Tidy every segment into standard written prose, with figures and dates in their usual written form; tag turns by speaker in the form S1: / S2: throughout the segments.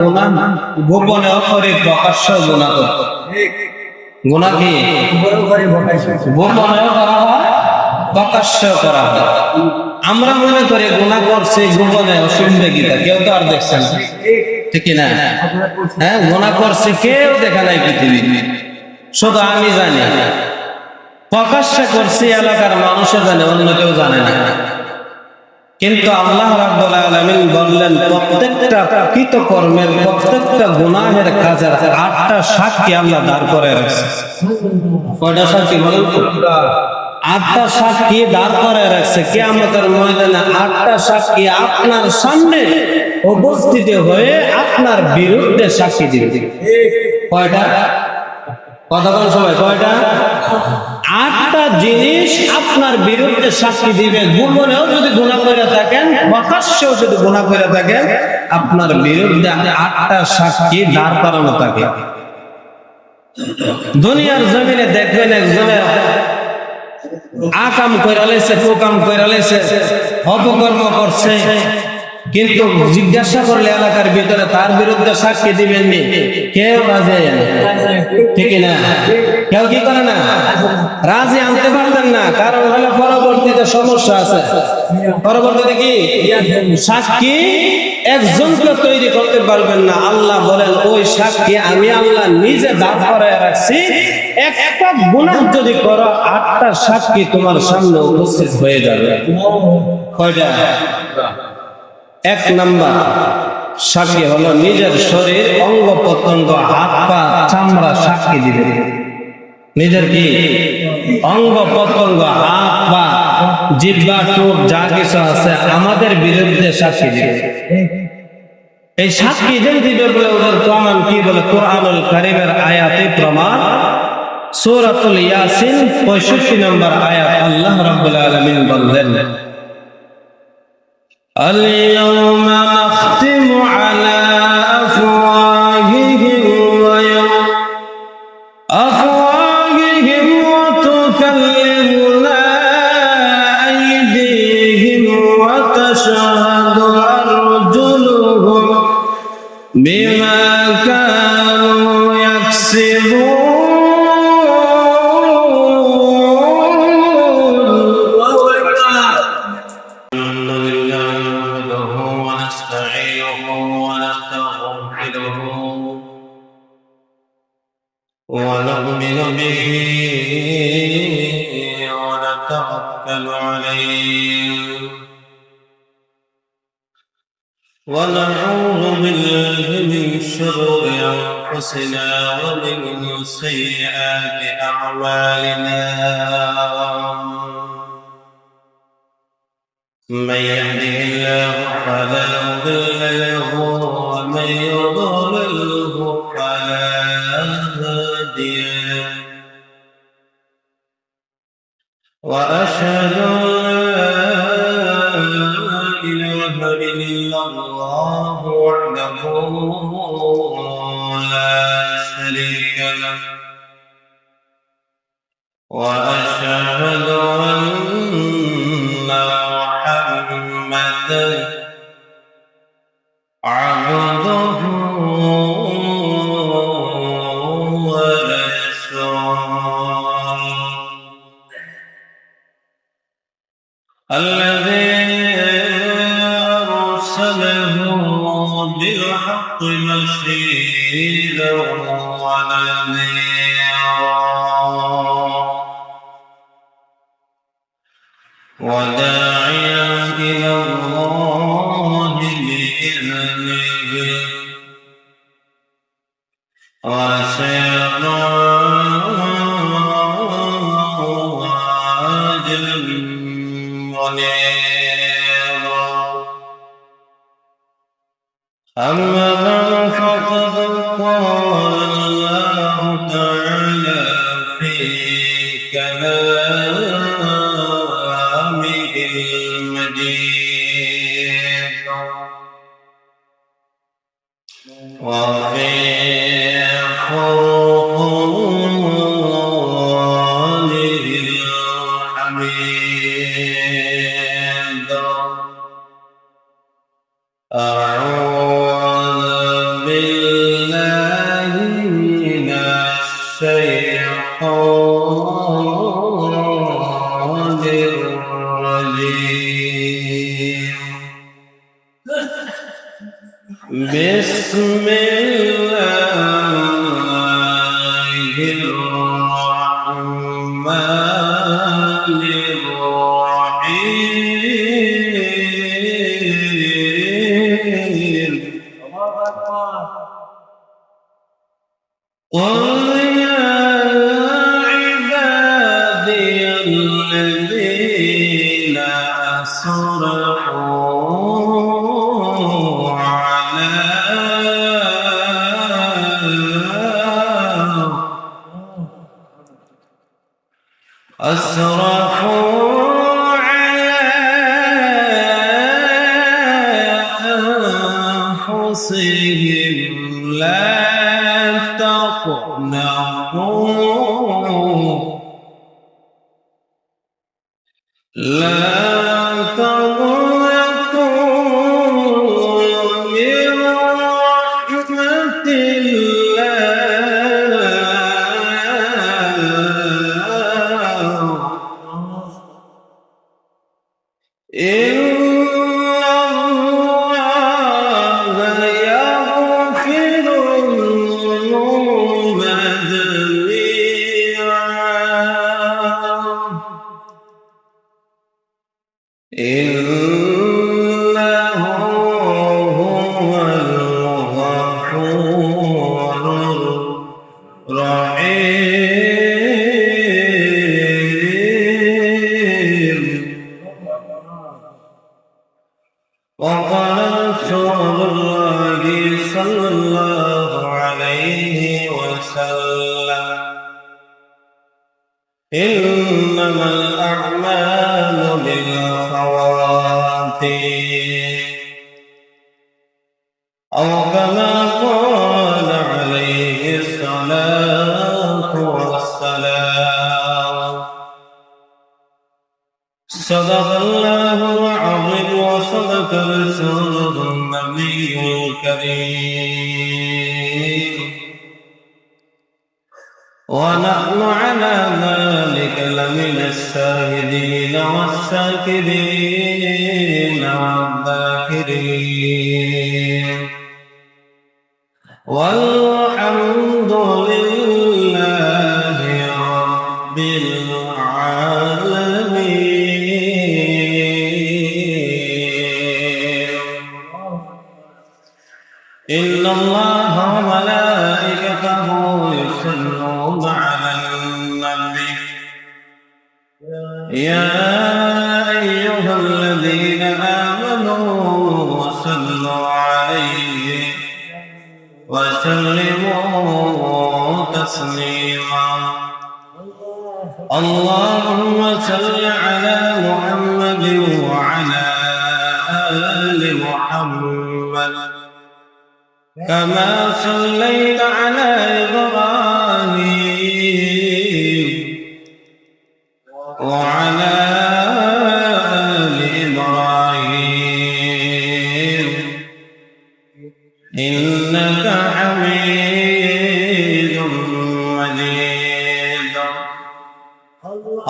S1: গুনাহ গোপনেও করে প্রকাশ্যেও গুনাহ করে। গুনাহ কি গোপনেও করা হয়, প্রকাশ্যেও করা হয়। আমরা মনে করি গুনাহ করছে গোপনে, শুনবে গীতা, কেউ তো আর দেখছে না, ঠিক না? হ্যাঁ, গুনাহ করছে কেউ দেখা নাই পৃথিবী, শুধু আমি জানি। প্রকাশ্যে করছি এলাকার মানুষও জানে, অন্য কেউ জানে না। কিন্তু আল্লাহ রাব্বুল আলামিন বললেন প্রত্যেকটা কৃতকর্মের, প্রত্যেকটা গুনাহের কাজের 8টা সাক্ষী আল্লাহ দাঁড় করে রাখছে। কয়টা সাক্ষী বলেন তো? 8টা সাক্ষী দাঁড় করে রাখছে কিয়ামতের ময়দানে। 8টা সাক্ষী আপনার সামনে উপস্থিত হয়ে আপনার বিরুদ্ধে সাক্ষী দিবে। কয়টা? কতক্ষণ সময়? কয়টা? 8টা জিনিস আপনার বিরুদ্ধে সাক্ষী দিবে। গোপনেও যদি গুনাহ করে থাকেন, প্রকাশ্যেও যদি গুনাহ করে থাকেন, আপনার বিরুদ্ধে 8টা সাক্ষী দাঁড় করানো থাকে। দুনিয়ার জমিনে দেখবেন একজনের আকাম কইরা লাইছে, কুকাম কইরা লাইছে, অপকর্ম করছে, কিন্তু জিজ্ঞাসা করলে এলাকার ভিতরে তার বিরুদ্ধে সাক্ষী দিবেন নি, কেউ রাজি, ঠিক না? কেউ কি করে না, রাজি আনতে পারতেন না। কারণ হলো পরবর্তীতে সমস্যা আছে। পরবর্তীতে কি সাক্ষী একজনকে তৈরি করতে পারবেন না। আল্লাহ বলেন ওই সাক্ষী আমি আল্লাহ নিজে দাঁড় করায় রাখছি। একটা গুনাহ যদি করো, 8টা সাক্ষী তোমার সামনে উপস্থিত হয়ে যাবে। কয়টা? 1 নাম্বার সাক্ষী হলো নিজের শরীর, অঙ্গ প্রত্যঙ্গ, হাত পা, চামড়া সাক্ষী দিবে। নিজের কি অঙ্গ প্রত্যঙ্গ, হাত পা, জিহ্বা, ঠোঁট যা কিছু আছে আমাদের বিরুদ্ধে সাক্ষী দিবে। এই সাক্ষী যে দিবে বলে ওদের প্রমাণ কি? বলে কোরআনুল কারীমের আয়াতে প্রমাণ। সূরাতুল ইয়াসিন 65 নম্বর আয়াত আল্লাহ রাব্বুল আলামিন বললেন, اليوم نختم على أفواههم وتكلمنا أيديهم وتشهد أرجلهم بما كانوا يكسبون. ونؤمن به ونتوكل عليه ونعوذ بالله من شرور أنفسنا ومن سيئات أعمالنا. من يهده الله فلا مضل له ومن يضلله فلا هادي له. وأشهد أن لا إله إلا الله وحده لا شريك له. وأشهد أن محمدا عبده ورسوله الذي أرسله بالحق بشيرا ونذيرا وداعيا إلى الله بإذنه وسراجا منيرا. أما بعد فقد قال الله تعالى في كلامه المجيد وفي فرقانه الحميد. أعوذ بالله من الشيطان الرجيم بسم الله الرحمن الرحيم قل يا عبادي الذين أسرفوا على أنفسهم لا تقنطوا من رحمة الله إن الله يغفر الذنوب جميعا إنه هو الغفور الرحيم وقال رسول الله صلى الله عليه وسلم إنما الأعمال بالخواتيم أو كما قال عليه الصلاة والسلام صدق الله العظيم وصدق رسوله النبي الكريم ونحن على ذلك لمن الشاهدين والشاكرين والذاكرين والحمد لله رب العالمين إن الله وملائكته يصلون على النبي يا أيها الذين آمنوا صلوا عليه وسلموا تسليما اللهم صل على محمد وعلى آل محمد كما صليت على إبراهيم وعلى آل إبراهيم إنك حميد مجيد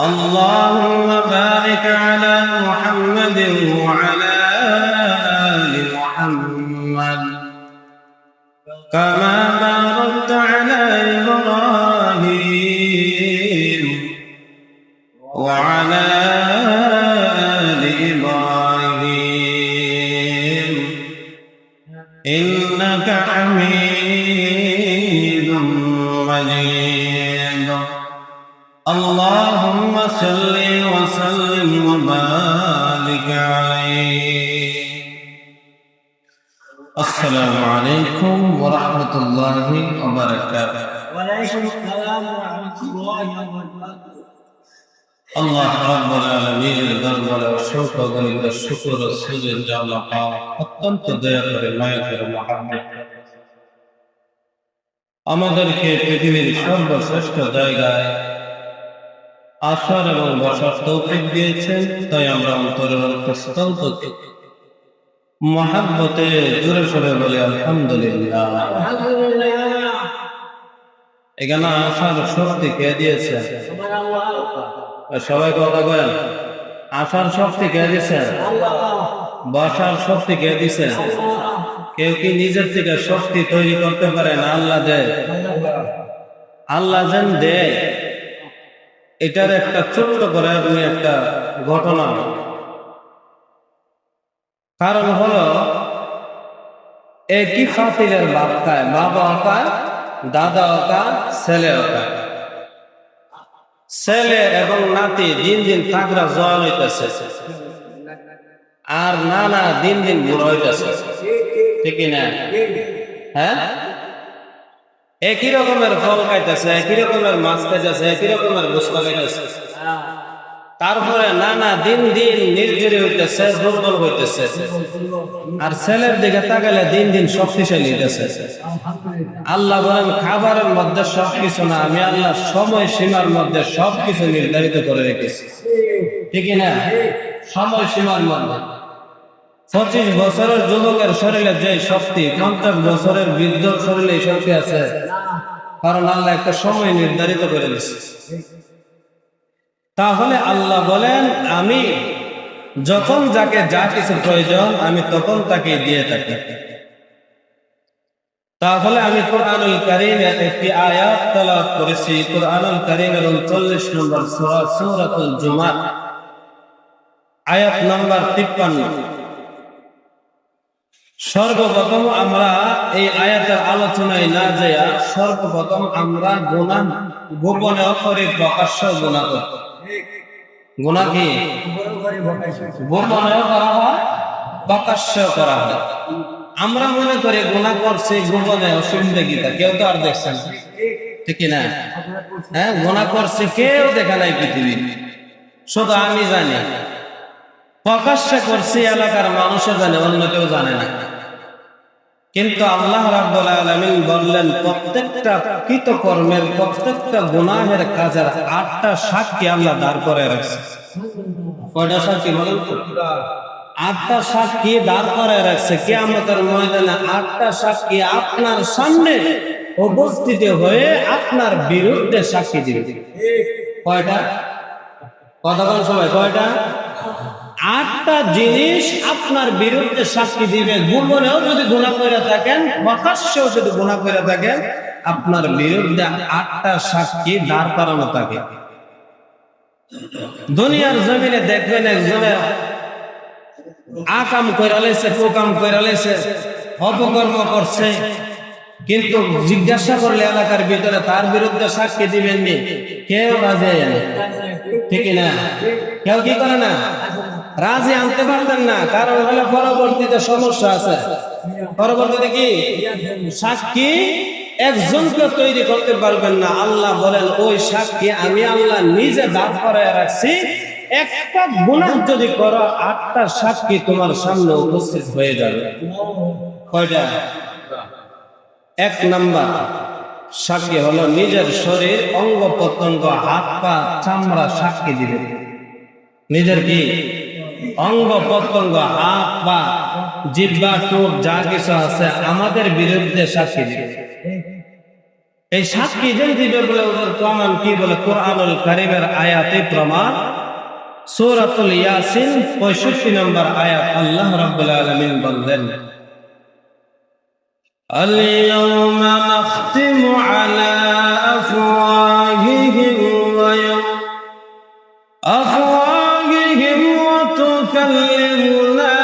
S1: اللهم بارك على محمد وعلى آل محمد كما باركت على إبراهيم وعلى آل إبراهيم إنك حميد مجيد اللهم صل وسلم وبارك عليه السلام عليكم ورحمة الله وبركاته
S2: وعليكم السلام ورحمة الله وبركاته
S1: আল্লাহ রাব্বুল আলামিনের দরবারে অসংখ্য গণিত শুকর ও সুজুদ আল্লাহ অত্যন্ত দয়া করে মায়া করে মহাব্বত আমাদেরকে পৃথিবীর সর্বশ্রেষ্ঠ জায়গায় আসার এবং বসার তৌফিক দিয়েছেন, তাই আমরা অন্তরের অন্তঃস্থল থেকে মহাব্বতে জোরে সোরে বলে আলহামদুলিল্লাহ।
S2: আলহামদুলিল্লাহ।
S1: এখানে আসার শক্তি কে দিয়েছে?
S2: সুবহানাল্লাহ।
S1: সবাই কথা বলেন, আসার শক্তি কে দিয়েছে?
S2: আল্লাহ।
S1: বসার শক্তি কে দিয়েছে? কেউ কি নিজের থেকে শক্তি তৈরি করতে পারে না? আল্লাহ দেয়। আল্লাহ যেন দেয়, এটার একটা ছোট্ট করে আপনি একটা ঘটনা। কারণ হলো একই ফাতিলের বাপ খায়, বাবা খায়, দাদা খায়, ছেলে খায়। ছেলে এবং নাতি দিন দিন তাগড়া জোয়ান হইতেছে, আর নানা দিন দিন বুড়ো হইতেছে, ঠিক না? হ্যাঁ, একই রকমের ফল খাইতেছে, একই রকমের মাছ খাইতেছে, একই রকমের গোস্ত খাইতেছে। তারপরে নানা দিন দিন নির্জীব হইতেছে, দুর্বল হইতেছে। আর ছেলের দিকে তাকালে দিন দিন শক্তিশালী হইতেছে। আল্লাহ বলেন খাবারের মধ্যে সবকিছু না, আমি আল্লাহ সময় সীমার মধ্যে সবকিছু নির্ধারিত করে রেখেছি, ঠিক না? সময় সীমার মধ্যে 25 বছরের যুবকের শরীরে যে শক্তি 50 বছরের বৃদ্ধর শরীরে এই শক্তি আছে, কারণ আল্লাহ একটা সময় নির্ধারিত করে দিয়েছে। তাহলে আল্লাহ বলেন আমি যখন যাকে যা কিছু প্রয়োজন আমি তখন তাকে দিয়ে থাকি। তাহলে আমি কোরআনুল কারীমের একটি আয়াত তেলাওয়াত করেছি। কোরআনুল কারীমের 39 নম্বর সূরা সূরাতুল জুমআহ আয়াত নম্বর 53। সর্বপ্রথম আমরা এই আয়াতের আলোচনায় না যাইয়া সর্বপ্রথম আমরা গুনাহ গোপনেও করি, প্রকাশ্যেও গুনাহ করি। গুনাহ কি গোপনেও করা হয়, প্রকাশ্যেও করা হয়। আমরা মনে করি গুনাহ করছি গোপনে, অসুবিধা কি? কেউ তো আর দেখছেন, ঠিক না? হ্যাঁ, গুনাহ করছে কেউ দেখে নাই পৃথিবী, শুধু আমি জানি। প্রকাশ্যে করছি এলাকার মানুষও জানে, অন্য কেউ জানে না। কিন্তু আল্লাহ রাব্বুল আলামিন বললেন প্রত্যেকটা কৃতকর্মের, প্রত্যেকটা গুনাহের কাজের 8টা সাক্ষী আল্লাহ দাঁড় করে রাখছে। কয়টা সাক্ষী বলেন তো? 8টা সাক্ষী দাঁড় করে রাখছে কিয়ামতের ময়দানে। 8টা সাক্ষী আপনার সামনে উপস্থিত হয়ে আপনার বিরুদ্ধে সাক্ষী দিবে। কয়টা? কথা বলেন সবাই, কয়টা? 8টা জিনিস আপনার বিরুদ্ধে সাক্ষী দিবে। গোপনেও যদি গুনাহ করে থাকেন, প্রকাশ্যেও যদি গুনাহ করে থাকেন, আপনার বিরুদ্ধে 8টা সাক্ষী দাঁড় করানো থাকে। দুনিয়ার জমিনে দেখবেন একজনের আকাম কইরা লাইছে, কুকাম কইরা লাইছে, অপকর্ম করছে, কিন্তু জিজ্ঞাসা করলে এলাকার ভিতরে তার বিরুদ্ধে সাক্ষী দিবেন নি, কেউ রাজি হয় না, ঠিক না? কেউ কি করে না? রাজি আনতে পারতেন না। কারণ হলে পরবর্তীতে সমস্যা আছে। পরবর্তীতে কি? সাক্ষী একজনকে তৈরি করতে পারবেন না। আল্লাহ বলেন ওই সাক্ষী আমি আল্লাহ নিজে দাঁড় করায় রাখছি। একটা গুনাহ যদি করো 8টা সাক্ষী তোমার সামনে উপস্থিত হয়ে যাবে। কয়টা? 1 নাম্বার সাক্ষী হলো নিজের শরীর, অঙ্গ প্রত্যঙ্গ, হাত পা, চামড়া সাক্ষী দিবে। নিজের কি? অঙ্গ প্রত্যঙ্গ, হাত পা, জিহ্বা, ঠোঁট যা কিছু আছে আমাদের বিরুদ্ধে সাক্ষী দিবে। এই সাক্ষী যে দিবে বলে ওদের প্রমাণ কি? বলে কোরআনুল কারীমের আয়াতে প্রমাণ। সূরাতুল ইয়াসিন 65 নম্বর আয়াত আল্লাহ রাব্বুল আলামিন বলেন اليوم نختم على أفواههم وتكلمنا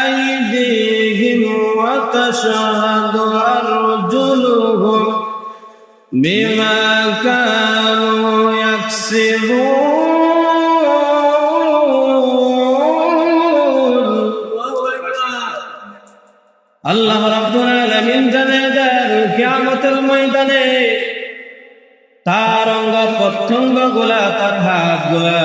S1: أيديهم وتشهد أرجلهم بما كانوا يكسبون আল্লাহ রাব্বুল আলামিন জানেন কিয়ামতের ময়দানে তার অঙ্গ প্রত্যঙ্গ গুলা, তার হাত গুলা,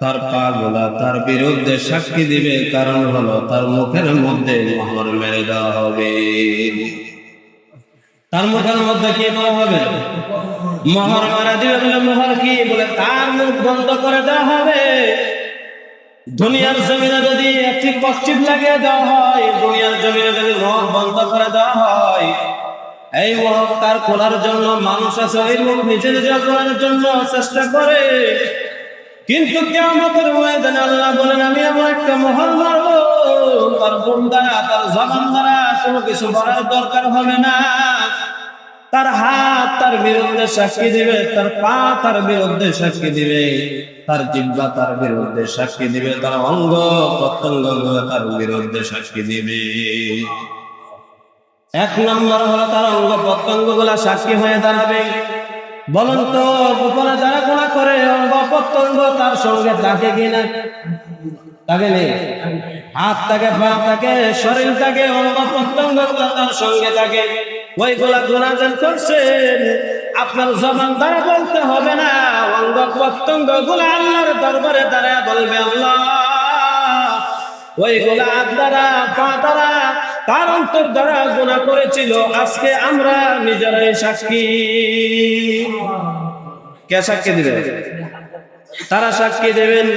S1: তার পা গুলা তার বিরুদ্ধে সাক্ষী দিবে। কারণ হলো তার মুখের মধ্যে মোহর মেরে দেওয়া হবে। তার মুখের মধ্যে কি করা হবে? মোহর মেরে দিবে। বলে মোহর কি? বলে তার মুখ বন্ধ করে দেওয়া হবে। দুনিয়ার জমিনে যদি একটি মসজিদ লাগিয়ে দেওয়া হয়, দুনিয়ার জমিনে যদি মহল বন্ধ করে দেওয়া হয়, এই মহল তার খোলার জন্য মানুষ আছে, ওই মুখ নিজে নিজে করার জন্য চেষ্টা করে। কিন্তু কিয়ামতের ময়দানে আল্লাহ বলেন, আমি এমন একটা মহল মারবো, তার বোন দ্বারা, তার জবান দ্বারা কোনো কিছু করার দরকার হবে না। তার হাত তার বিরুদ্ধে সাক্ষী দিবে, তার পা তার বিরুদ্ধে সাক্ষী দিবে, তার জিহ্বা তার বিরুদ্ধে সাক্ষী দিবে, তার অঙ্গ প্রত্যঙ্গ তার বিরুদ্ধে সাক্ষী দিবে। এক নম্বর হলো তার অঙ্গ প্রত্যঙ্গ গুলা সাক্ষী হয়ে দাঁড়াবে। বলুন তো, গোপনে যারা গুনাহ করে অঙ্গ প্রত্যঙ্গ তার সঙ্গে থাকে কিনা? থাকে নেই? হাত থাকে, পা থাকে, শরীর থাকে, অঙ্গ প্রত্যঙ্গ তার সঙ্গে থাকে। ওইগুলা গুনাহ যেন করছেন, আপনার জবান দ্বারা বলতে হবে না, অঙ্গ প্রত্যঙ্গ গুলা আল্লাহর দরবারে দাঁড়ায় বলবে, আল্লাহ ওইগুলা হাত দ্বারা, পা দ্বারা, তার অন্তর দ্বারা গুনাহ করেছিল, আজকে আমরা নিজেরাই সাক্ষী। কে সাক্ষী দিবে? তারা সাক্ষী দেবেন।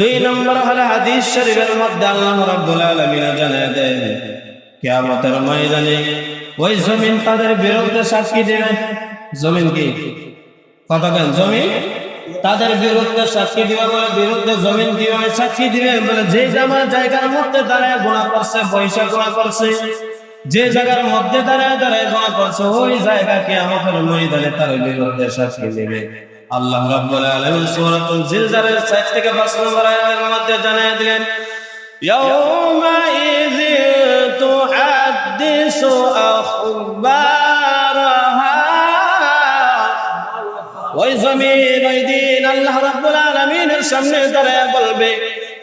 S1: দুই নম্বর হলো হাদিস শরীফের মধ্যে আল্লাহ রাব্বুল আলামিন জানায় দেন, কিয়ামতের ময়দানে ওই জমিন তাদের বিরুদ্ধে সাক্ষী দেবে। জমিন কি কথা কেন? জমিন তাদের বিরুদ্ধে সাক্ষী দিবে। বলে বিরুদ্ধে জমিন কিভাবে সাক্ষী দিবে? বলে যে জায়গার মধ্যে দাঁড়ায় গুনাহ করছে, পয়সা গুনাহ করছে, যে জায়গার মধ্যে দাঁড়ায় গুনাহ করছে, ওই জায়গা কিয়ামতের ময়দানে তার বিরুদ্ধে সাক্ষী দিবে। আল্লাহ রাব্বুল আলামিন সূরাতুল জিলজালের 4 থেকে 5 নম্বর আয়াতের মধ্যে জানায় দিলেন, ইয়াউমা ইযি তুহাদ্দিসু আখবারাহা। ওই জমিন ওই দিন আল্লাহ রাব্বুল আলামিনের সামনে দাঁড়ায় বলবে,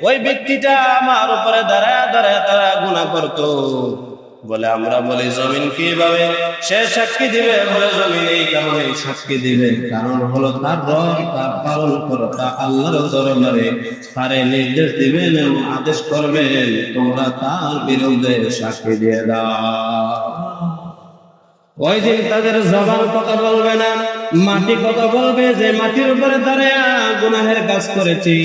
S1: ওই ব্যক্তিটা আমার উপরে দাঁড়ায় তারা গুনাহ করতো। বলে আমরা বলি জমিন কিভাবে সে সাক্ষী দিবে? বলে জমিন এই কারণে সাক্ষী দিবে, কারণ হলো তার রব, তার পালন কর্তা আল্লাহর দরবারে তারে নির্দেশ দিবেন এবং আদেশ করবেন, তোমরা তার বিরুদ্ধে সাক্ষী দিয়ে দাও। ওই দিন তাদের জবান কথা বলবে না, মাটি কথা বলবে, যে মাটির উপরে দাঁড়ায় গুনাহের কাজ করেছি।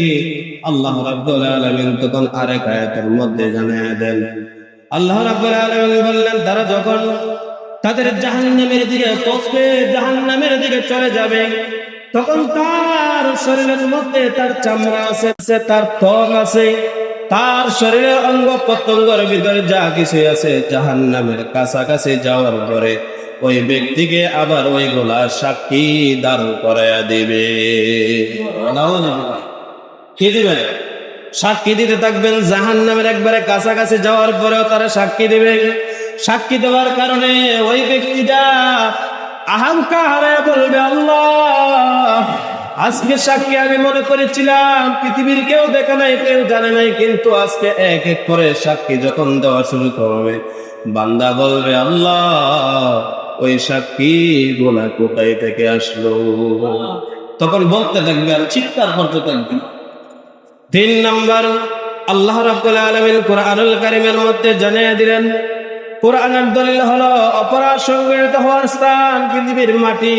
S1: আল্লাহ রাব্বুল আলামিন তখন আরেক আয়াতের মধ্যে জানিয়ে দেন, আল্লাহ রাব্বুল আলামিন বললেন, তারা যখন তাদের জাহান্নামের দিকে পৌঁছবে, জাহান্নামের দিকে চলে যাবে, তখন তার শরীরের মধ্যে তার চামড়া আছে, তার ত্বক আছে, তার শরীরের অঙ্গ প্রত্যঙ্গের ভিতরে যা কিছু আছে, জাহান্নামের কাছাকাছি যাওয়ার পরে ওই ব্যক্তিকে আবার ওই গোলা সাক্ষী দাঁড় করাইয়া দিবে। কি দিবে? সাক্ষী দিতে থাকবেন। জাহান্নামের একবারে কাছাকাছি যাওয়ার পরেও তারা সাক্ষী দিবে। সাক্ষী দেওয়ার কারণে ওই ব্যক্তিটা অহংকারে বলবে, আল্লাহ আজকে সাক্ষী আমি মনে করেছিলাম পৃথিবীর কেউ দেখে নাই, কেউ জানে নাই, কিন্তু আজকে এক এক করে সাক্ষী যখন দেওয়া শুরু করবে, বান্দা বলবে, আল্লাহ ওই সাক্ষী গোলা কোথায় থেকে আসলো? তখন বলতে থাকবে আর চিৎকার করতে থাকবে। 3 নম্বর আল্লাহ রাব্বুল আলামিন কোরআনুল কারীমের মধ্যে জানিয়ে দিলেন, কোরআনের দলিল হলো অপরাধ সংগঠিত হওয়ার স্থান পৃথিবীর মাটি,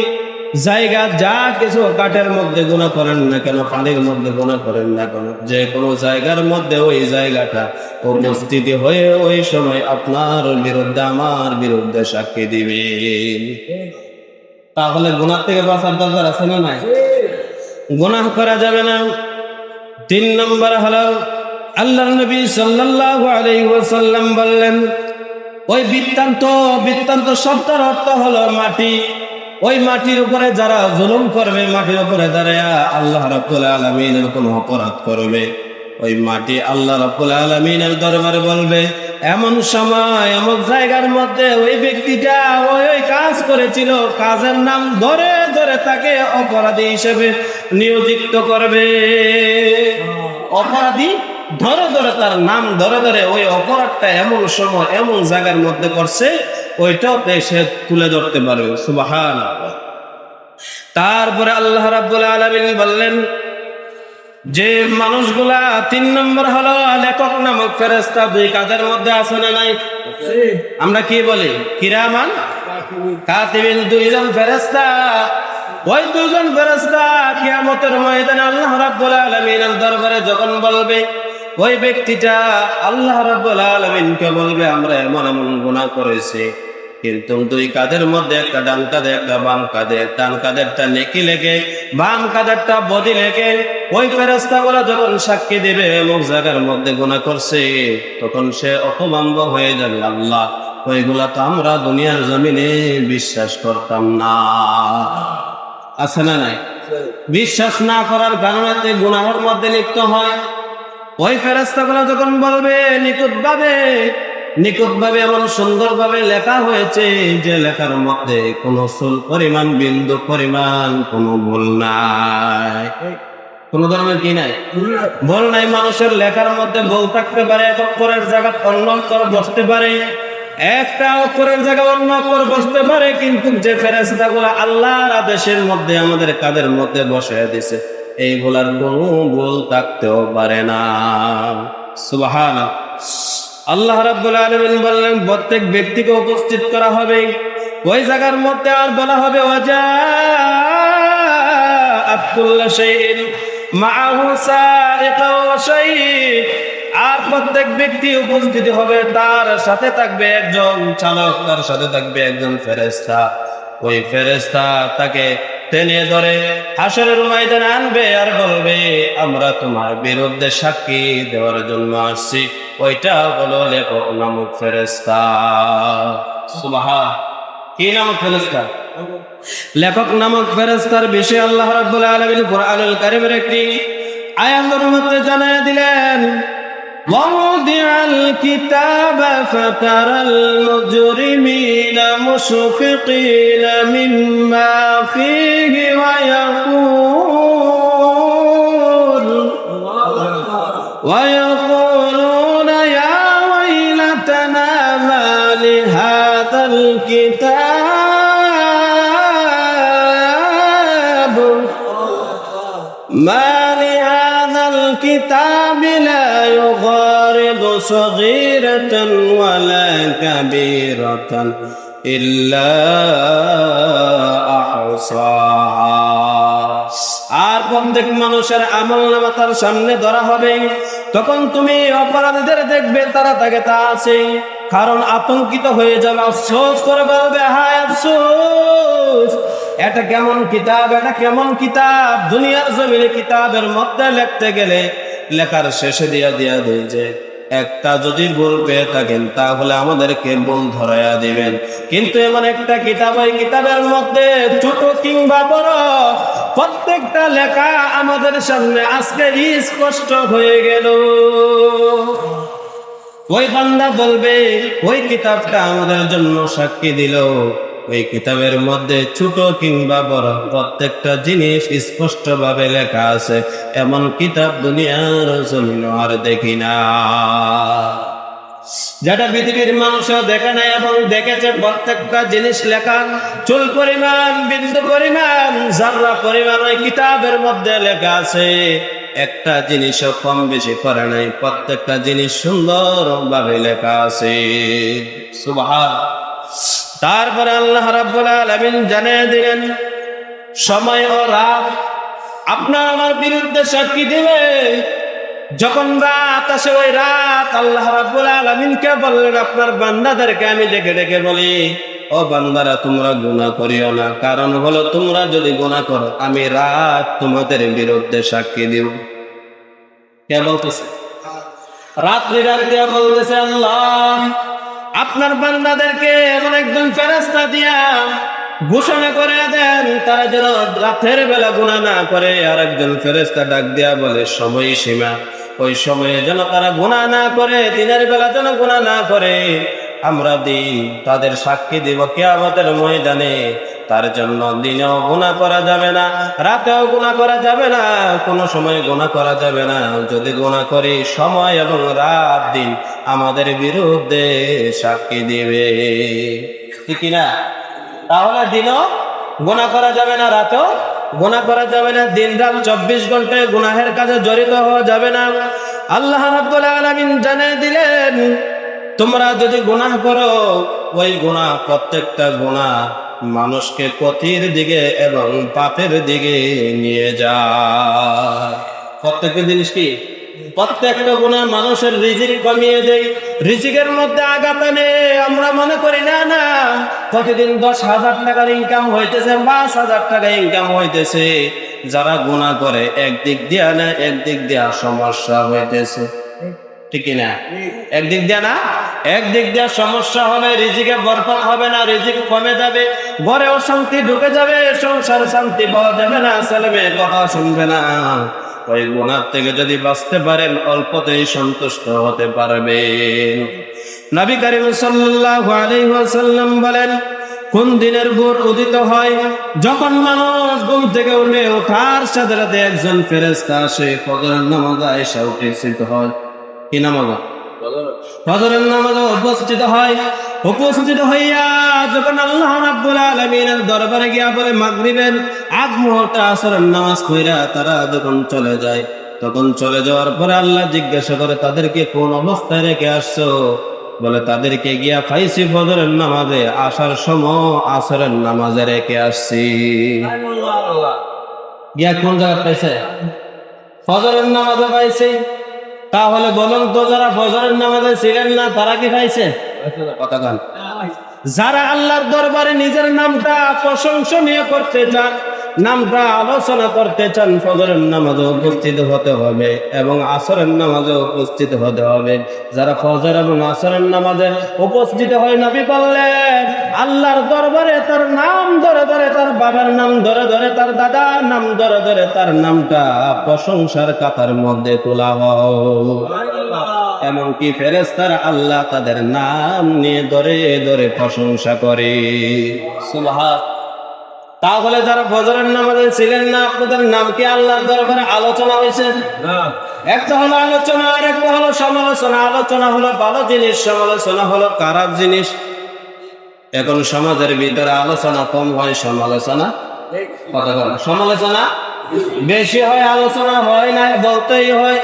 S1: জায়গা, যা কিছু কাঠের মধ্যে গুনাহ করেন না কেন, পানির মধ্যে গুনাহ করেন না কেন, যে কোনো জায়গার মধ্যে ওই জায়গাটা উপস্থিতি হয়ে ওই সময় আপনার বিরুদ্ধে, আমার বিরুদ্ধে সাক্ষী দিবে। তাহলে গুনাহ থেকে বাঁচার দরকার আছে না নাই? গুনাহ করা যাবে না। 3 নম্বর হলো আল্লাহর নবী সাল্লাল্লাহু আলাইহি ওয়াসাল্লাম বললেন, ওই বৃত্তান্ত শব্দের অর্থ হলো মাটি। ওই মাটির উপরে যারা জুলুম করবে, মাটির উপরে দাঁড়ায়া আল্লাহ রাব্বুল আলামিনের কোন অপরাধ করবে, ওই মাটি আল্লাহ রাব্বুল আলামিনের দরবারে বলবে, এমন সময় এমন জায়গার মধ্যে ওই ব্যক্তিটা ওই কাজ করেছিল, কাজের নাম ধরে ধরে তাকে অপরাধী হিসেবে নিয়োজিত করবে। অপরাধী ধরে ধরে তার নাম ধরে ধরে ওই অপরাধটা এমন সময় এমন জায়গার মধ্যে করছে, ওইটাও সে তুলে ধরতে পারবে। সুবহানাল্লাহ। তারপরে আল্লাহ রাব্বুল আলামিন বললেন যে মানুষগুলা, 3 নম্বর হলো লেখক নামক ফেরেশতা 2 কাদের মধ্যে আছে না নাই? আমরা কি বলি? কিরামান কাতিবিন, 2 জন ফেরেশতা ওই দুজন ফেরেশতা কিয়ামতের ময়দানে আল্লাহ রাব্বুল আলামিনের দরবারে যখন বলবে, ওই ব্যক্তিটা আল্লাহ রাব্বুল আলামিনকে বলবে, আমরা এমন এমন গুনাহ করেছি, কিন্তু দুই কাঁধের মধ্যে একটা ডান কাঁধে একটা বাম কাঁধে, ডান কাঁধেরটা নেকি লেগে বাম কাঁধেরটা বদি লেগে ওই ফেরেশতাগুলো যখন সাক্ষী দিবে অমুক জায়গার মধ্যে গুনাহ করছে, তখন সে অপমাম্ব হয়ে যাবে, আল্লাহ ওইগুলা তো আমরা দুনিয়ার জমিনে বিশ্বাস করতাম না। আছে না নাই? বিশ্বাস না করার কারণে গুনাহের মধ্যে লিপ্ত হয়। ওই ফেরেশতাগুলো যখন বলবে, নিখুঁতভাবে এমন সুন্দরভাবে লেখা হয়েছে যে লেখার মধ্যে কোনো চুল পরিমাণ বিন্দু পরিমাণ কোনো ভুল নাই, কোন ধরনের কি নাই, ভুল নাই। মানুষের লেখার মধ্যে ভুল থাকতে পারে, এক অক্ষরের জায়গা অন্য অক্ষর বসতে পারে, একটা অক্ষরের জায়গা অন্য অক্ষর বসতে পারে, কিন্তু যে ফেরেশতাগুলো আল্লাহর আদেশের মধ্যে আমাদের কাদের মধ্যে বসে দিয়েছে, এই ভুলার কোনো ভুল থাকতেও পারে না। সুবহানাল্লাহ। আল্লাহ রাব্বুল আলামিন বললেন, প্রত্যেক ব্যক্তিকে উপস্থিত করা হবে ওই জায়গার মধ্যে, আর বলা হবে ওয়াজাআত কুল্লু শাইইন মাআহু সাইকাও ওয়া শাহীদ। আর প্রত্যেক ব্যক্তি উপস্থিত হবে, তার সাথে থাকবে একজন চালক, তার সাথে থাকবে একজন ফেরেশতা। ওই ফেরেশতা তাকে টেনে ধরে হাসরের ময়দানে আনবে আর বলবে, আমরা তোমার বিরুদ্ধে সাক্ষী দেওয়ার জন্য আসছি। ওইটা হলো লেখক নামক ফেরেশতা। সুবহান। কি নামক ফেরেশতা? লেখক নামক ফেরেশতার বিষয়ে আল্লাহ রাব্বুল আলামিন কুরআনুল কারীমের একটি আয়াতের মধ্যে জানায় দিলেন, ووضع الكتاب فترى المجرمين مشفقين مما فيه ويقولون يا ويلتنا ما لهذا الكتاب الكتاب لا يغادر صغيرة ولا كبيرة إلا أحصاها। আর প্রত্যেক মানুষের আমলনামা তার সামনে ধরা হবে, তখন তুমি অপরাধীদের দেখবে তারা তাকে তা আছে, কারণ আতঙ্কিত হয়ে যাবে, আফসোস করে বলবে, হায় আফসোস, এটা কেমন কিতাব, এটা কেমন কিতাব। দুনিয়ার জমিনে কিতাবের মধ্যে লিখতে গেলে লেখার শেষে দিয়া দেয় যে একটা যদি ভুল পেয়ে থাকেন তাহলে আমাদেরকে ভুল ধরাইয়া দিবেন, কিন্তু এমন একটা কিতাব, ওই কিতাবের মধ্যে ছোট কিংবা বড় প্রত্যেকটা লেখা আমাদের সামনে আজকে স্পষ্ট হয়ে গেল। ওই বান্দা বলবে, ওই কিতাবটা আমাদের জন্য সাক্ষী দিল, ওই কিতাবের মধ্যে ছোট কিংবা বড় প্রত্যেকটা জিনিস স্পষ্ট ভাবে লেখা আছে, এমন কিতাব দুনিয়ার জমিনে আর দেখি না, যেটা পৃথিবীর মানুষও দেখে নাই এবং দেখেছে। প্রত্যেকটা জিনিস লেখা, চুল পরিমাণ বিন্দু পরিমাণ জাররা পরিমাণ ওই কিতাবের মধ্যে লেখা আছে, একটা জিনিসও কম বেশি করে নাই, প্রত্যেকটা জিনিস সুন্দর ভাবে লেখা আছে। সুবহান। তারপরে আল্লাহ রাব্বুল আলামিন জানিয়ে দিলেন, সময় ও রাত আপনার আমার বিরুদ্ধে সাক্ষী দিবে। যখন রাত আসে, ওই রাত আল্লাহ রাব্বুল আলামিনকে বললেন, আপনার বান্দাদেরকে আমি ডেকে ডেকে বলি, ও বান্দারা তোমরা গুনাহ করিও না, কারণ হলো তোমরা যদি গুনাহ করো আমি রাত তোমাদের বিরুদ্ধে সাক্ষী দিব। কে বলতেছে? রাত্রি ডাক দিয়া বলতেছে, আল্লাহ আপনার বান্দাদেরকে এমন একজন ফেরেশতা দিয়া ঘোষণা করে দেন তারা যেন রাতের বেলা গুনাহ না করে। আর একজন ফেরেশতা ডাক দিয়া বলে, সময় সীমা, ওই সময়ে যেন তারা গুনাহ না করে, দিনের বেলা যেন গুনাহ না করে। আমরা তাদের সাক্ষী দিব কিয়ামতের ময়দানে। তার জন্য দিনেও গুনাহ করা যাবে না, রাতেও গুনাহ করা যাবে না, কোনো সময় গুনাহ করা যাবে না। যদি গুনাহ করি সময় এবং রাত দিন আমাদের বিরুদ্ধে সাক্ষী দিবে, ঠিক না? তাহলে দিনও গুনাহ করা যাবে না, রাতেও গুনাহ করা যাবে না, দিন রাত 24 ঘন্টায় গুনাহের কাজে জড়িত হওয়া যাবে না। আল্লাহ রাব্বুল আলামিন জানিয়ে দিলেন, তোমরা যদি গুনাহ করো, ওই গুনাহ প্রত্যেকটা গুনাহ মানুষকে পথের দিকে এবং পাপের দিকে নিয়ে যায়। প্রত্যেকটা জিনিস কি, প্রত্যেকটা গুনাহ মানুষের রিজিক কমিয়ে দেয়, রিজিকের মধ্যে আঘাত আনে। আমরা মনে করি না না, প্রতিদিন 10,000 টাকার ইনকাম হইতেছে, 5,000 টাকা ইনকাম হইতেছে। যারা গুনাহ করে একদিক দিয়া না, একদিক দিয়া সমস্যা হইতেছে, ঠিক না? একদিক দিয়া না, একদিক দিয়া সমস্যা হবে, রিজিকে বরকত হবে না, রিজিক কমে যাবে, ঘরে অশান্তি ঢুকে যাবে, সংসার শান্তি পাওয়া যাবে না, ছেলে মেয়ে কথা শুনবে না। ওই গুনাহ থেকে যদি বাঁচতে পারেন অল্পতেই সন্তুষ্ট হতে পারবেন। নবী করিম সাল্লাল্লাহু আলাইহি ওয়াসাল্লাম বলেন, কোন দিনের ভোর উদিত হয়, যখন মানুষ ঘুম থেকে উঠে, ওঠার সাথে সাথে একজন ফেরেশতা আসে, ফজরের নামাজে এসে উপস্থিত হয়। কি নামাজ? ফজরের নামাজে উপস্থিত হয়। উপস্থিত হইয়া যখন আল্লাহ রাব্বুল আলামিনের দরবারে গিয়া বলে, মাগরিবের আগ মুহূর্তে আসরের নামাজ পড়া তারা যখন চলে যায়, তখন চলে যাওয়ার পরে আল্লাহ জিজ্ঞাসা করে, তাদেরকে কোন অবস্থায় রেখে আসছো? বলে, তাদেরকে গিয়া পাইছি ফজরের নামাজে, আসার সময় আসরের নামাজে রেখে আসছি। গিয়া কোন জায়গায় পাইছে? ফজরের নামাজে পাইছে। তাহলে বলুন তো, যারা ফজরের নামাজে ছিলেন না তারা কি পাইছে? কথা গান। যারা আল্লাহর দরবারে নিজের নামটা প্রশংসনীয় করতে চান, নামটা আলোচনা করতে চান, ফজরের নামাজে উপস্থিত হতে হবে এবং আসরের নামাজে উপস্থিত হতে হবে। যারা ফজর এবং আসরের নামাজে উপস্থিত হয়, নবী বললেন, আল্লাহর দরবারে তার নাম ধরে ধরে, তার বাবার নাম ধরে ধরে, তার দাদার নাম ধরে ধরে তার নামটা প্রশংসার কাতার মধ্যে তোলা হয়। এমনকি ফেরেশতারা আল্লাহ তাদের নাম নিয়ে ধরে ধরে প্রশংসা করে। সুবহান। তাহলে যারা ফজরের নামাজে ছিলেন না, আপনাদের নাম কি আল্লাহর দরবারে আলোচনা হয়েছে? একটা হলো আলোচনা, আর একটা হলো সমালোচনা। আলোচনা হলো ভালো জিনিস, সমালোচনা হলো খারাপ জিনিস। এখন সমাজের ভিতরে আলোচনা কম হয়, সমালোচনা সমালোচনা বেশি হয়, আলোচনা হয় না, বলতেই হয়।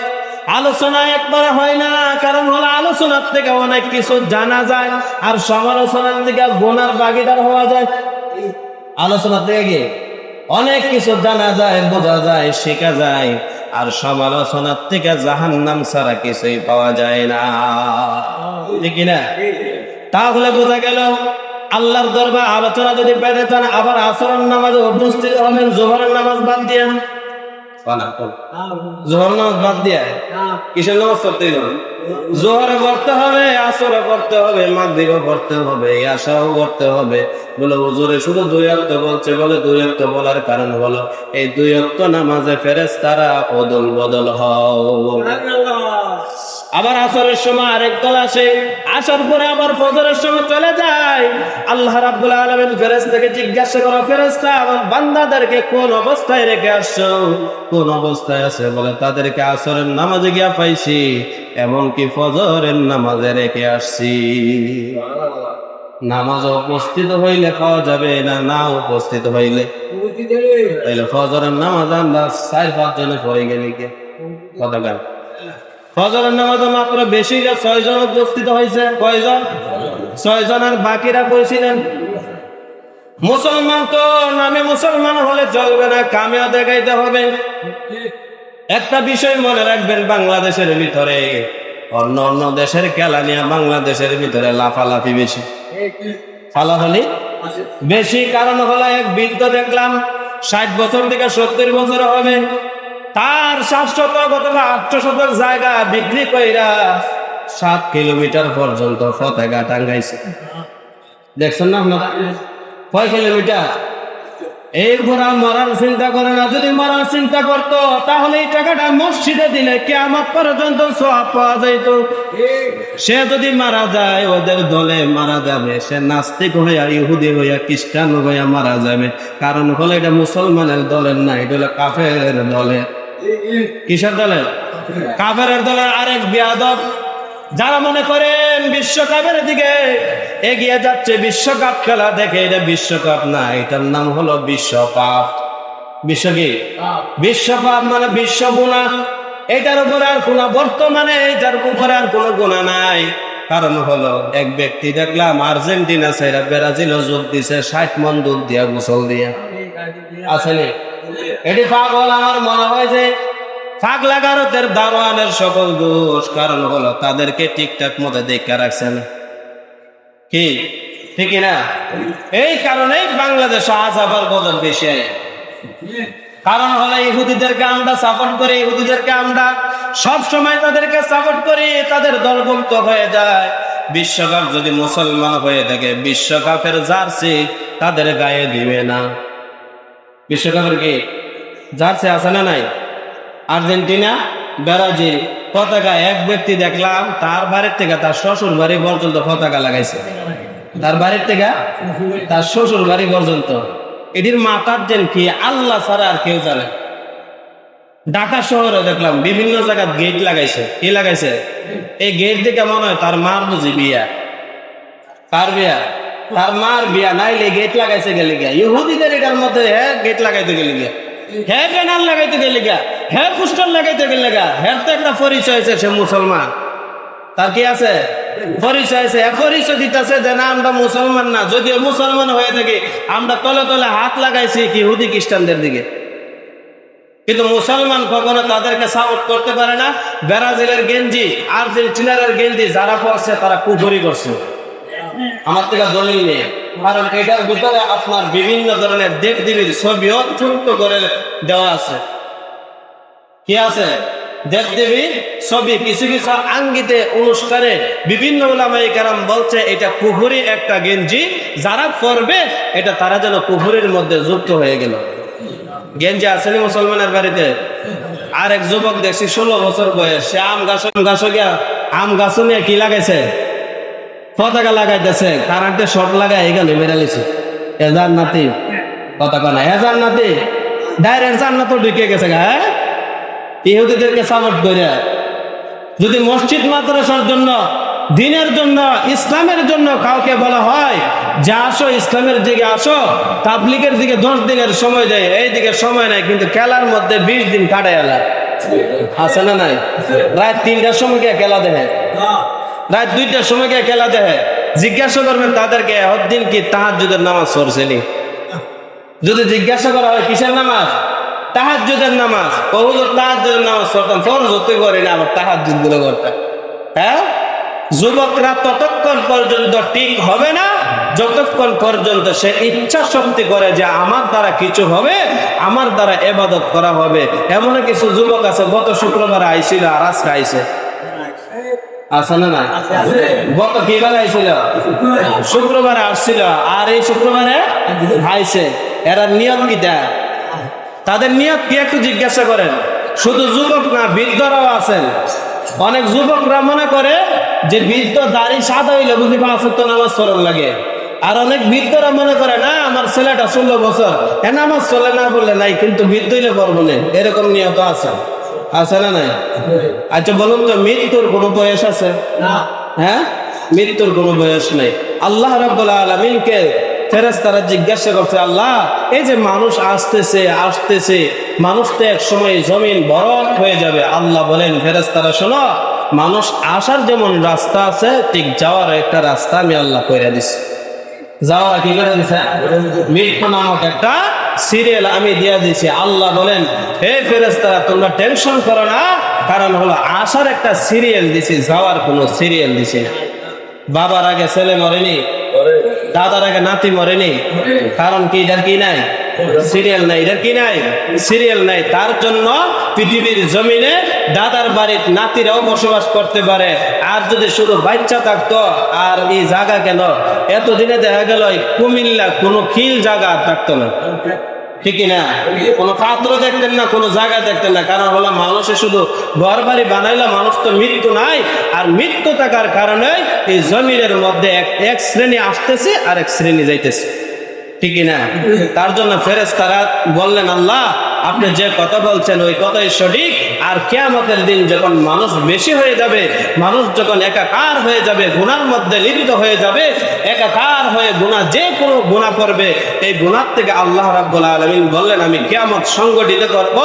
S1: আলোচনা একবারে হয় না, কারণ হলো আলোচনার থেকে অনেক কিছু জানা যায়, আর সমালোচনার থেকে গুনার ভাগীদার হওয়া যায়। আলোচনা থেকে কি অনেক কিছু জানা যায়, বোঝা যায়, শেখা যায়, আর সমালোচনার থেকে জাহান্নাম ছাড়া কিছুই পাওয়া যায় না, ঠিক না? তাহলে বোঝা গেল, আল্লাহর দরবার আলোচনা যদি পেতে চান, আবার আসরের নামাজে উপস্থিত হবেন, জোহরের নামাজ বাদ দিয়ে। জোহর নামাজ বাদ দিয়ে কিসের নামাজ পড়তে হবে? জোহরে পড়তে হবে, আসরে পড়তে হবে, মাগরিবে পড়তে হবে, ইশাও পড়তে হবে। বলে হুজুরে শুধু 2 ওয়াক্ত বলছে, বলে 2 ওয়াক্ত বলার কারণ হলো এই 2 ওয়াক্ত নামাজে ফেরেশতারা অদল বদল হয়। আবার আসরের সময় আরেক দল আসে, আসার পরে আবার ফজরের সময় চলে যায়। আল্লাহ রাব্বুল আলামিন ফেরেশতাকে জিজ্ঞাসা করে, ফেরেশতা আমার বান্দাদেরকে কোন অবস্থায় রেখে আসছো? কোন অবস্থায় আছে? বলে, তাদেরকে আসরের নামাজে গিয়া পাইছি, এমনকি ফজরের নামাজে রেখে আসছি। নামাজে উপস্থিত হইলে পাওয়া যাবে না, না উপস্থিত হইলে তাইলে ফজরের নামাজ আমরা 4-5 জনে পড়ে গেলি কে কথা গান। ফজরের নামাজে মাত্র বেশি 6 জন উপস্থিত হয়েছে। কয়জন? 6 জন। আর বাকিরা কইছিলেন। মুসলমান তো নামে মুসলমান হলে চলবে না, কামেও দেখাইতে হবে। একটা বিষয় মনে রাখবেন, বাংলাদেশের ভিতরে অন্য অন্য দেশের খেলা নিয়ে বাংলাদেশের ভিতরে লাফালাফি বেশি, ফালাফালি বেশি। কারণ হলো, এক বৃদ্ধ দেখলাম 60 বছর থেকে 70 বছর হবে, তার 700 অথবা 800 জায়গা বিক্রি কইরা 7 কিলোমিটার পর্যন্ত পতাকা টাঙ্গাইছে। দেখছেন না আপনারা? কয় কিলোমিটার? এই ঘোড়া মরার চিন্তা করে না। যদি মরার চিন্তা করতো, তাহলে এই টাকাটা মসজিদে দিলে কিয়ামত পর্যন্ত সওয়াব পাওয়া যাইত। সে যদি মারা যায়, ওদের দলে মারা যাবে। সে নাস্তিক হইয়া, ইহুদি হইয়া, খ্রিস্টান হইয়া মারা যাবে। কারণ হলো এটা মুসলমানের দলের না, এটা হলো কাফেরের দলের। কিসের দলের? কাফেরের দলের আরেক বিয়াদব। যারা মনে করেন বিশ্বকাপের দিকে এগিয়ে যাচ্ছে, বিশ্বকাপ খেলা দেখে, এটা বিশ্বকাপ না, এটার নাম হলো বিশ্বপাপ। বিশ্ব কি? বিশ্বপাপ মানে বিশ্ব গুনাহ। এটার উপরে আর কোনো, বর্তমানে এটার উপরে আর কোনো গুনাহ নাই। কারণ হলো এক ব্যক্তি দেখলাম আর্জেন্টিনা ছেড়ে ব্রাজিলও যোগ দিছে 60 মন দুধ দিয়া গোসল দিয়া আসলে এটি পাগল। আমার মনে হয় যে পাগলা গারদের দারোয়ানের সকল দোষ, কারণ হলো তাদেরকে ঠিকঠাক মতো দেখে রাখছে না, কি ঠিক না? এই কারণেই বাংলাদেশে আজাবার বদল বেশি হয়। কারণ হলো ইহুদিদেরকে আমরা সাপোর্ট করি, ইহুদিদেরকে আমরা সব সময় তাদেরকে সাপোর্ট করি, তাদের দলভুক্ত হয়ে যায়। বিশ্বকাপ যদি মুসলমান হয়ে থাকে, বিশ্বকাপের জার্সি তাদের গায়ে দিবে না। বিশ্বকাপের কি জার্সি আছে না নাই? আর্জেন্টিনা ব্রাজিল পতাকা, এক ব্যক্তি দেখলাম তার বাড়ির থেকে তার শ্বশুর বাড়ি পর্যন্ত পতাকা লাগাইছে, তার বাড়ির থেকে তার শ্বশুর বাড়ি পর্যন্ত। এটির মাথার যেন কি আল্লাহ ছাড়া আর কেউ জানে। ঢাকা শহরে দেখলাম বিভিন্ন জায়গায় গেট লাগাইছে। কি লাগাইছে? এই গেট দেখে মনে হয় তার মার বুঝি বিয়া। কার বিয়া? তার মার বিয়া। নাইলে গেট লাগাইছে গেলে গিয়া ইহুদিদের এটার মধ্যে হ্যাঁ গেট লাগাইতে গেলে গিয়া, হ্যাঁ ব্যানার লাগাইতে গেলে গিয়া, হ্যাঁ পোস্টার লাগাইতে গেলে গা, হ্যাঁ তো একটা পরিচয় আছে সে মুসলমান। তার কি আছে? পরিচয় আছে। পরিচয় দিতেছে যে না আমরা মুসলমান না, যদিও মুসলমান হয়ে থাকি আমরা তলে তলে হাত লাগাইছি কি ইহুদি খ্রিস্টানদের দিকে, কিন্তু মুসলমান কখনো তাদেরকে সাপোর্ট করতে পারে না। ব্রাজিলের গেঞ্জি, আর্জেন্টিনার গেঞ্জি যারা পড়ছে তারা কুফরি করছে, আমার থেকে দলিল নেই। কারণ এটার ভিতরে আপনার বিভিন্ন ধরনের দেব দেবীর ছবিও ছোট্ট করে দেওয়া আছে। কি আছে? দেব দেবীর ছবি কিছু কিছু আঙ্গিতে অনুষ্ঠানে বিভিন্ন উলামায়ে কেরাম বলছে এটা কুফরি একটা গেঞ্জি, যারা পরবে এটা তারা যেন কুফরির মধ্যে যুক্ত হয়ে গেল। গেঞ্জি আসেনি মুসলমানের বাড়িতে। আর এক যুবক দেখছি 16 বছর বয়স, সে আম গাছ গিয়া আম গাছ নিয়ে কি লাগাইছে? পতাকা লাগাইতেছে। কারেন্টে শর্ট লাগাই এখানে বেড়ালিছে। এজার নাতি পতাকা না, এজার নাতি ডাইরেক্ট জান্নাত ঢুকে গেছে গা। হ্যাঁ, ইহুদিদেরকে সাপোর্ট করে যদি মসজিদ মাদ্রাসার জন্য, দিনের জন্য, ইসলামের জন্য কাউকে বলা হয় যে আসো ইসলামের দিকে আসো, তাবলিগের দিকে 10 দিনের সময় দেয়, এই দিকে সময় নাই, কিন্তু খেলার মধ্যে 20 দিন কাটাই এলা আছে না নাই? রাত 3টার সময় গিয়ে খেলা দেখে, রাত 2টার সময় গিয়ে খেলা দেখে। জিজ্ঞাসা করবেন তাদেরকে দিন কি তাহাজ্জুদের নামাজ পড়ছেনি? যদি জিজ্ঞাসা করা হয় কিসের নামাজ? তাহাজ্জুদের নামাজ। হুজুর তাহাজ্জুদের নামাজ পড়তাম, ফরজ হতে করি না, আবার তাহাজ্জুদ গুলো করতাম। হ্যাঁ, যুবকরা ততক্ষণ পর্যন্ত ঠিক হবে না যতক্ষণ পর্যন্ত সে ইচ্ছা শক্তি করে যে আমার দ্বারা কিছু হবে, আমার দ্বারা ইবাদত করা হবে। এমন কিছু যুবক আছে গত শুক্রবার আইছিল আর আজকে আইছে, আছে না না? গত কিবার আইছিল? শুক্রবারে আসছিল আর এই শুক্রবারে আইছে। এরা নিয়ম কিটা? তাদের নিয়ত কি একটু জিজ্ঞাসা করেন। শুধু যুবক না, বৃদ্ধরাও আছেন। অনেক যুবকরা মনে করে যে বৃদ্ধ দাড়ি সাদা হইলে বুঝি 5 ওয়াক্ত নামাজ পড়ার লাগে। আর অনেক বৃদ্ধরা মনে করে না আমার ছেলেটা 16 বছর এ নামাজ চলে না বললে নাই, কিন্তু বৃদ্ধ হইলে পড়বো না, এরকম নিয়ত আছে। আছে না নাই? আচ্ছা বলুন তো মৃত্যুর কোনো বয়স আছে? হ্যাঁ, মৃত্যুর কোনো বয়স নেই। আল্লাহ রাব্বুল আলামিনকে ফেরেশতারা জিজ্ঞাসা করছে, আল্লাহ এই যে মানুষ আসতেছে, মানুষ তো এক সময় জমিন ভরণ হয়ে যাবে। আল্লাহ বলেন ফেরেশতারা শোনো, মানুষ আসার যেমন রাস্তা আছে ঠিক যাওয়ার একটা রাস্তা আমি আল্লাহ কইরা দিছি। যাওয়ার কি করে দিছে? মৃত্যু নামক একটা সিরিয়াল আমি দিয়ে দিছি। আল্লাহ বলেন হে ফেরেশতারা তোমরা টেনশন করো না, কারণ হলো আসার একটা সিরিয়াল দিছি, যাওয়ার কোনো সিরিয়াল দিছি না। বাবার আগে ছেলে মরেনি, দাদার আগে নাতি মরেনি, কারণ কি? এটার কি নাই? সিরিয়াল নাই। এটার কি নাই? সিরিয়াল নাই। তার জন্য পৃথিবীর জমিনে দাদার বাড়ির নাতিরাও বসবাস করতে পারে। আর যদি শুধু বাচ্চা থাকতো, আর এই জায়গা কেন এতদিনে দেখা গেল কুমিল্লা কোনো খিল জায়গা থাকতো না, ঠিক না? কোনো পাত্র দেখতেন না, কোনো জায়গা দেখতেন না। কারণ হলো মানুষে শুধু ঘর বাড়ি বানাইলে মানুষ তো মৃত্যু নাই। আর মৃত্যু থাকার কারণে এই জমিনের মধ্যে এক শ্রেণী আসতেছে আর এক শ্রেণী যাইতেছে, ঠিক না? তার জন্য ফেরেশতারা বললেন আল্লাহ আপনি যে কথা বলছেন ওই কথাই সঠিক। আর কিয়ামতের দিন যখন মানুষ বেশি হয়ে যাবে, মানুষ যখন একাকার হয়ে যাবে, গুনার মধ্যে লিপ্ত হয়ে যাবে, একাকার হয়ে গুনাহ যে কোনো গুনাহ করবে, এই গুনাহ থেকে আল্লাহ রাব্বুল আলামিন বললেন আমি কিয়ামত সংগঠিত করব।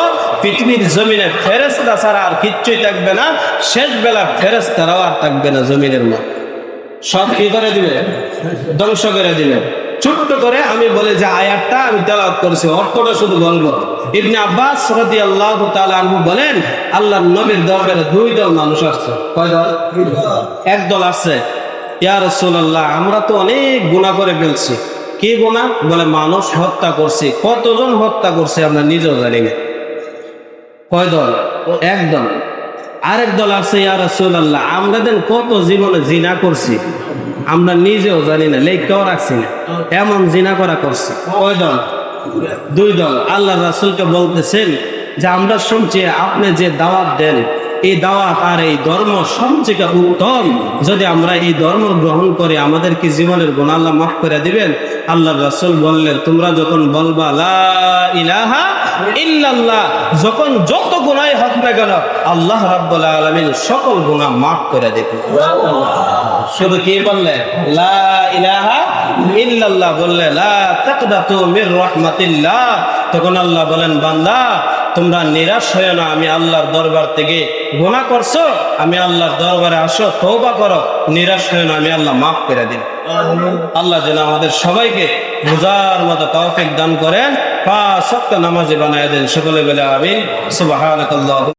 S1: পৃথিবীর জমিনে ফেরেশতা ছাড়া আর কিচ্ছুই থাকবে না, শেষ বেলা ফেরেশতারাও আর থাকবে না জমিনের মধ্যে। সব কি করে দিবে? ধ্বংস করে দিবে। ছোট্ট করে আমি বলে যে আয়াতটা আমি তেলাওয়াত করেছি, অর্থটা শুধু বলবো। ইবনে আব্বাস রাদিয়াল্লাহু তাআলা আনহু বলেন, আল্লাহর নবীর দরবারে দুই দল মানুষ আসছে। কয় দল? এক দল আসছে, ইয়া রাসূলুল্লাহ আমরা তো অনেক গুনাহ করে ফেলছি। কি গুনাহ? বলে মানুষ হত্যা করছি। কতজন হত্যা করছে আমরা নিজেও জানি না। কয় দল? এক দল। আরেক দল আছে, ইয়া রাসূলুল্লাহ আমরা দেন কত জীবনে জিনা করছি আমরা নিজেও জানি না, লেখাও রাখছি না, এমন জিনা করা করছি। কয় দল? দুই দল। আল্লাহ রাসূলকে বলতেছেন যে আমরা শুনছি আপনি যে দাওয়াত দেন এই দাওয়াত আর এই ধর্ম সবচেয়ে উত্তম, যদি আমরা এই ধর্ম গ্রহণ করি আমাদের কি জীবনের গুনাহ আল্লাহ মাফ করে দিবেন? আল্লাহ রাসূল বললেন তোমরা যখন বলবা লা ইলাহা ইল্লাল্লাহ, যখন যত গুনাহ হোক না কেন আল্লাহ রাব্বুল আলামিন সকল গুনাহ মাফ করে দিবেন। শুধু কি বললে? লা ইলাহা ইল্লাল্লাহ বললে, লা তাকনাতু মির রাহমাতিল্লাহ। তখন আল্লাহ বলেন বান্দা তোমরা নিরাশ হয়ে না, আমি আল্লাহর দরবার থেকে গুনাহ করছো, আমি আল্লাহর দরবারে আসো, তওবা করো, নিরাশ হয়ে না, আমি আল্লাহ মাফ করে দিন। আল্লাহ যেন আমাদের সবাইকে বুঝার মতো তৌফিক দান করেন, 5 ওয়াক্ত নামাজি বানায় দেন। সকলে বলে আমিন। সুবহানাকাল্লাহ।